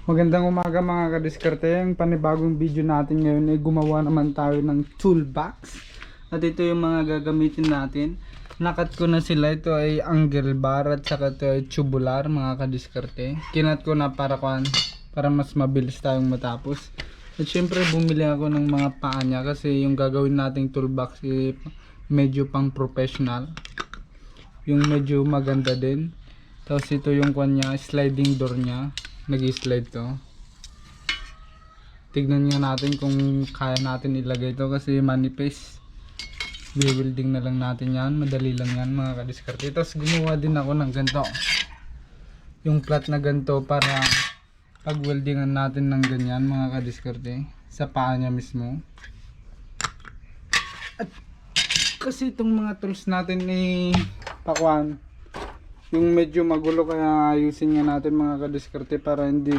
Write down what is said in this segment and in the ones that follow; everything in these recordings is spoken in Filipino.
Magandang umaga mga kadiskarteng. Panibagong video natin ngayon ay gumawa naman tayo ng toolbox. At ito yung mga gagamitin natin. Nakat ko na sila. Ito ay angle bar at saka ito ay tubular mga kadiskarte. Kinat ko na para mas mabilis tayong matapos. At syempre bumili ako ng mga paa niya kasi yung gagawin nating toolbox ay medyo pang professional. Yung medyo maganda din. Tapos ito yung kanya sliding door niya. Nag-slide to. Tignan nga natin kung kaya natin ilagay ito kasi manipis. Welding na lang natin yan. Madali lang yan mga kadiskarte. Tapos gumawa din ako ng ganito. Yung flat na ganito para pag weldingan natin ng ganyan mga kadiskarte. Sa paa niya mismo. At kasi itong mga tools natin ni pakuan. Yung medyo magulo kaya ayusin nga natin mga kadiskarte para hindi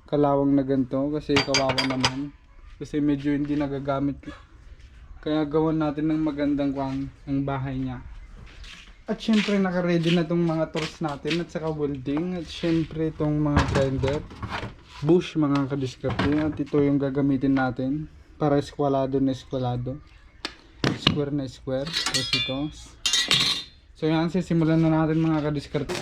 kalawang na ganito kasi kawawa naman kasi medyo hindi nagagamit kaya gawan natin ng magandang ang bahay niya. At syempre naka-ready na tong mga tools natin at saka welding at syempre itong mga grinder bush mga kadiskarte at ito yung gagamitin natin para eskwalado na eskwalado, square na square. Tapos ito. So yan, sisimulan na natin mga kadiskarte.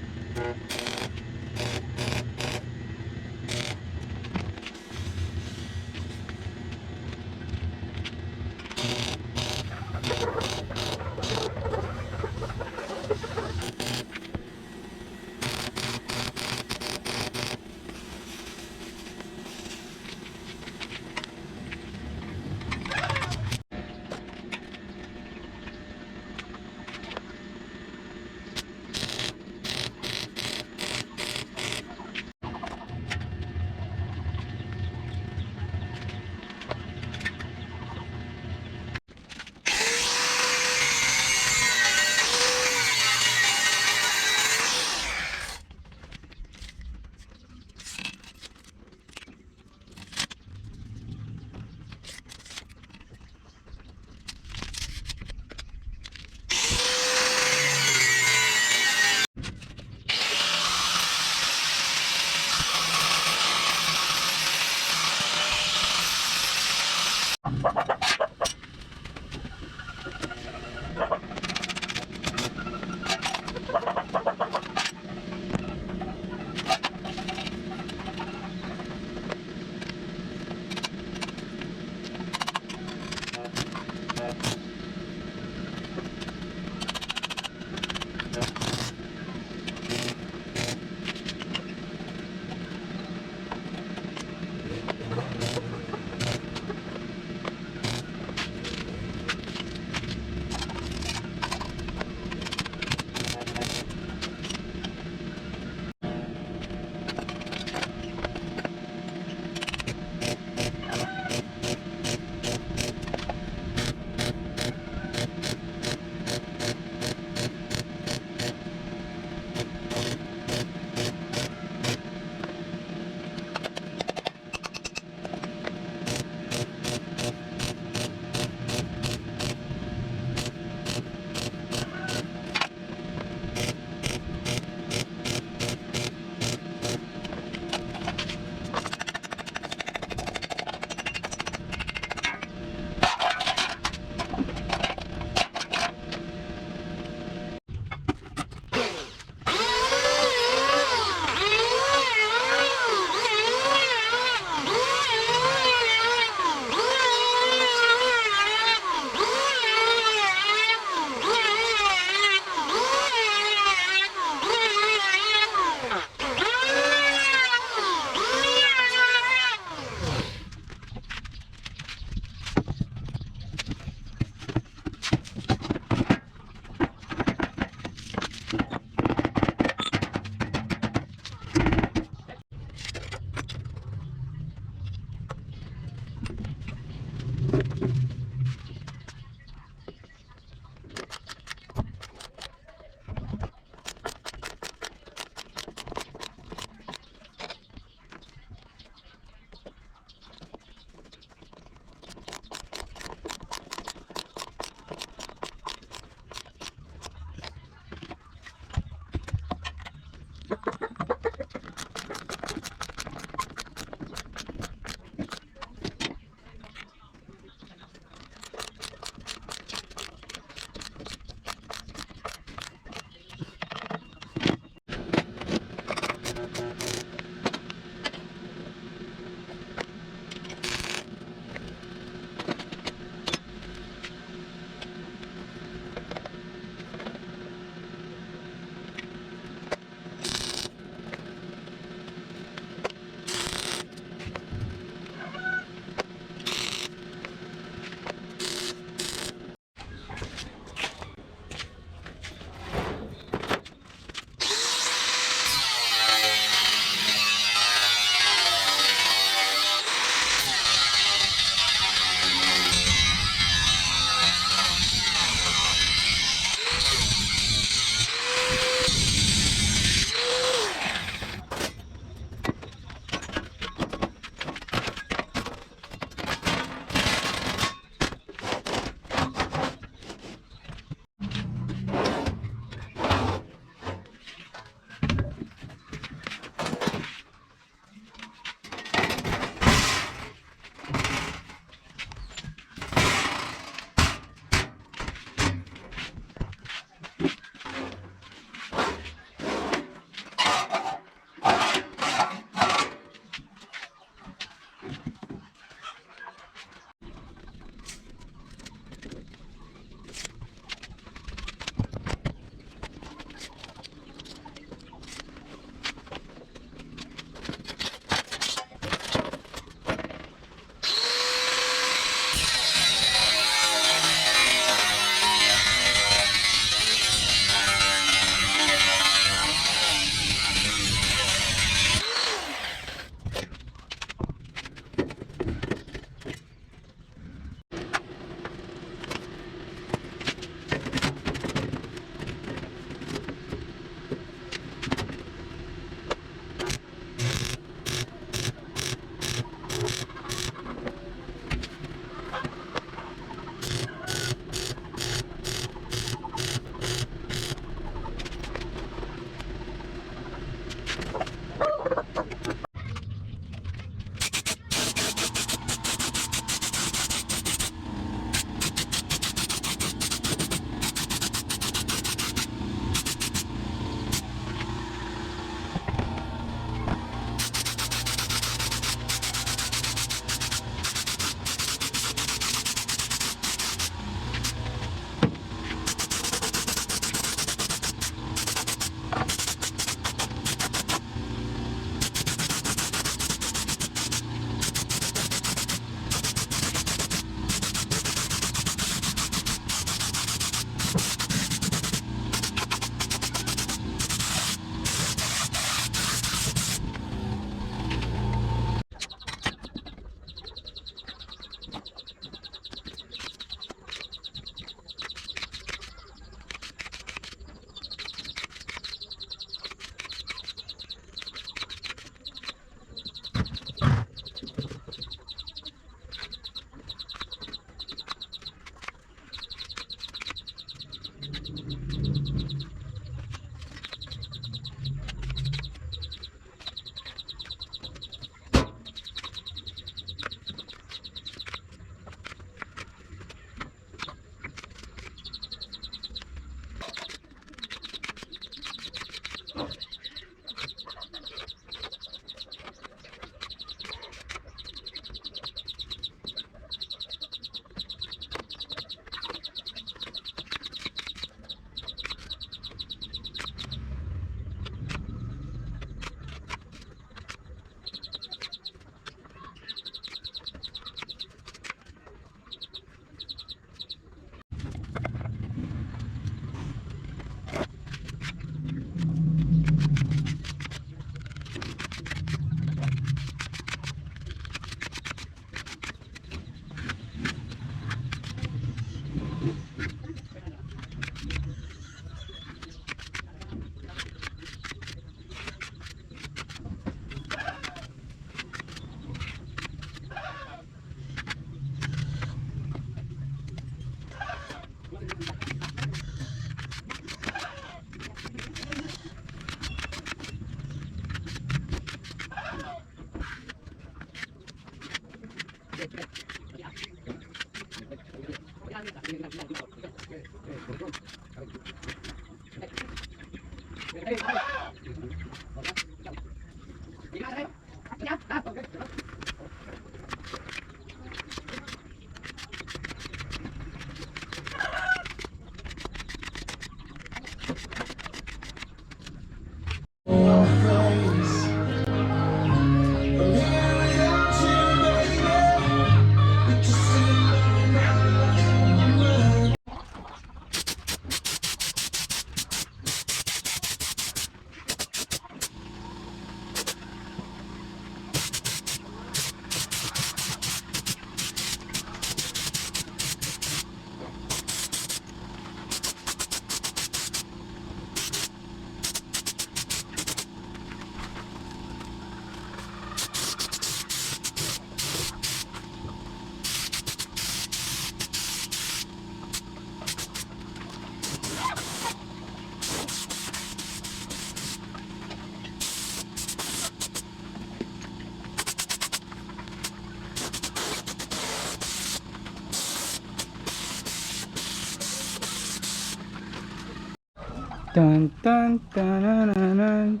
Tan tan tanananan.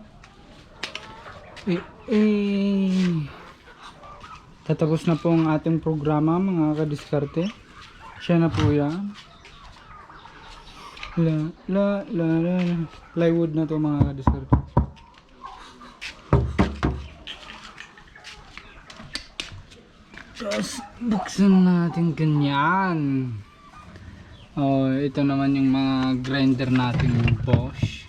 Tatapos na po ang ating programa mga kadiskarte. Siya na po yan. La. Plywood na to mga kadiskarte. Tapos buksan natin ganyan. Oh, ito naman yung mga grinder natin Bosch.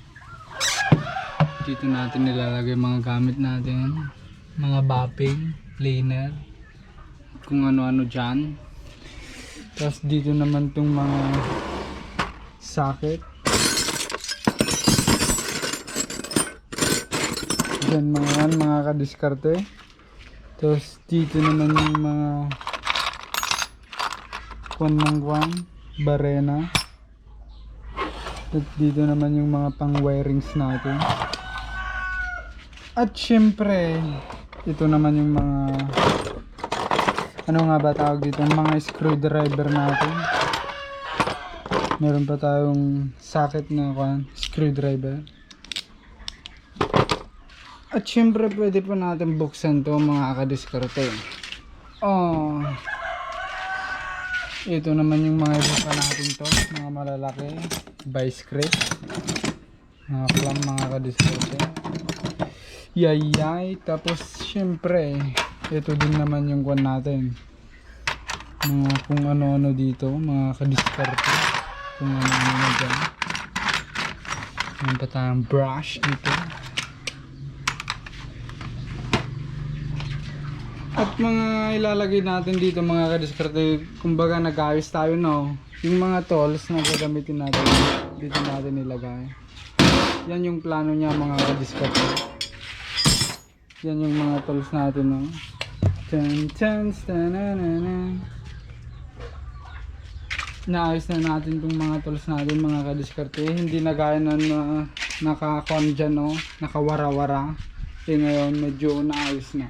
Dito natin nilalagay mga gamit natin, mga bapping, planer, kung ano-ano dyan. Tapos dito naman tong mga socket. Dyan mga kadiskarte. Tapos dito naman yung mga kwan barena. At dito naman yung mga pang wirings natin. At syempre ito naman yung mga ano nga ba tawag dito, mga screwdriver natin. Meron pa tayong socket na screwdriver. At syempre pwede po natin buksan to mga kadiskarte. Oh, ito naman yung mga iba natin to, mga malalaki, vice grip, mga clamp mga kadiskarte. Yayay. Tapos syempre ito din naman yung kwan natin, mga kung ano-ano dito mga kadiskarte, kung ano-ano dyan. Meron pa tayong brush dito. At mga ilalagay natin dito mga kadiskarte, kumbaga nag-ayos tayo, no? Yung mga tools na gagamitin natin, dito natin ilagay. Yan yung plano niya mga kadiskarte. Yan yung mga tools natin, no? Naayos na natin itong mga tools natin mga kadiskarte. Hindi na gaya na nakakon dyan, no? Nakawara-wara. Ngayon medyo naayos na.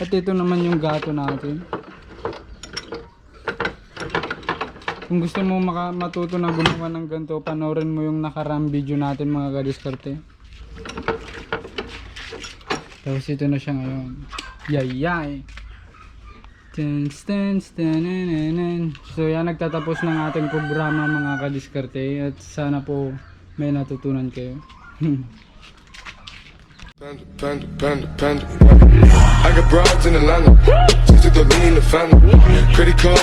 At ito naman yung gato natin. Kung gusto mo matuto na gumawa ng ganito, panoorin mo yung nakarang video natin mga kadiskarte. Tapos ito na siya ngayon. Yayay. So yan, nagtatapos ng ating programa mga kadiskarte. At sana po may natutunan kayo. I got broads in Atlanta, just to the lean the family. Credit cards.